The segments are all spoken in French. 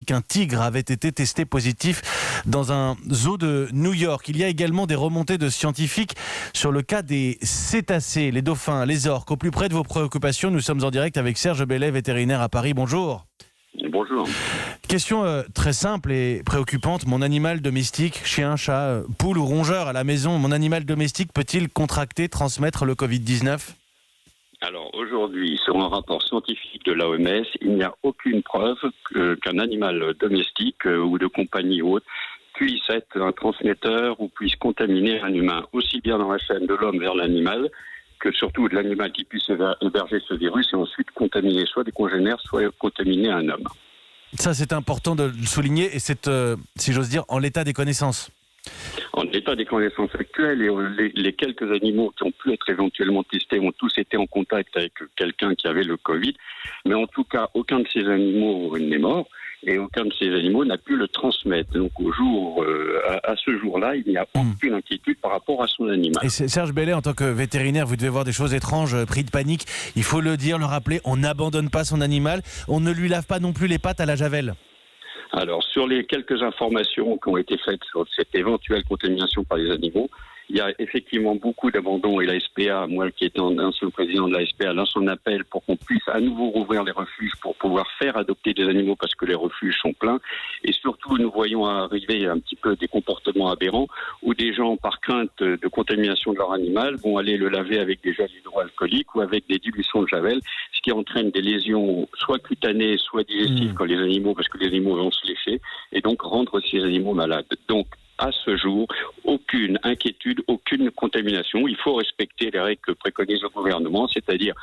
qu'un tigre avait été testé positif dans un zoo de New York. Il y a également des remontées de scientifiques sur le cas des cétacés, les dauphins, les orques. Au plus près de vos préoccupations, nous sommes en direct avec Serge Bellet, vétérinaire à Paris. Bonjour. Bonjour. Question très simple et préoccupante. Mon animal domestique, chien, chat, poule ou rongeur à la maison, mon animal domestique peut-il contracter, transmettre le Covid-19 ? Alors aujourd'hui, selon un rapport scientifique de l'OMS, il n'y a aucune preuve qu'un animal domestique ou de compagnie ou autre puisse être un transmetteur ou puisse contaminer un humain, aussi bien dans la chaîne de l'homme vers l'animal que surtout de l'animal qui puisse héberger ce virus et ensuite contaminer soit des congénères, soit contaminer un homme. Ça, c'est important de le souligner et c'est, si j'ose dire, en l'état des connaissances. En état des connaissances actuelles, et les quelques animaux qui ont pu être éventuellement testés ont tous été en contact avec quelqu'un qui avait le Covid, mais en tout cas, aucun de ces animaux n'est mort et aucun de ces animaux n'a pu le transmettre. Donc à ce jour-là, il n'y a aucune inquiétude par rapport à son animal. Et Serge Bellet, en tant que vétérinaire, vous devez voir des choses étranges, pris de panique. Il faut le dire, le rappeler, on n'abandonne pas son animal, on ne lui lave pas non plus les pattes à la javel. Alors, sur les quelques informations qui ont été faites sur cette éventuelle contamination par les animaux, il y a effectivement beaucoup d'abandons et la SPA, moi qui étais ancien président de la SPA, lance son appel pour qu'on puisse à nouveau rouvrir les refuges pour pouvoir faire adopter des animaux parce que les refuges sont pleins. Et surtout, nous voyons arriver un petit peu des comportements aberrants où des gens, par crainte de contamination de leur animal, vont aller le laver avec des gels hydroalcooliques ou avec des dilutions de javel, ce qui entraîne des lésions soit cutanées, soit digestives quand les animaux, parce que les animaux vont se lécher, et donc rendre ces animaux malades. Donc, à ce jour, aucune inquiétude, aucune contamination. Il faut respecter les règles que préconise le gouvernement, c'est-à-dire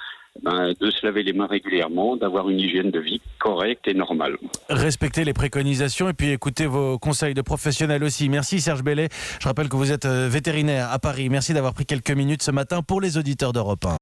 de se laver les mains régulièrement, d'avoir une hygiène de vie correcte et normale. Respecter les préconisations et puis écouter vos conseils de professionnels aussi. Merci Serge Bellet. Je rappelle que vous êtes vétérinaire à Paris. Merci d'avoir pris quelques minutes ce matin pour les auditeurs d'Europe 1.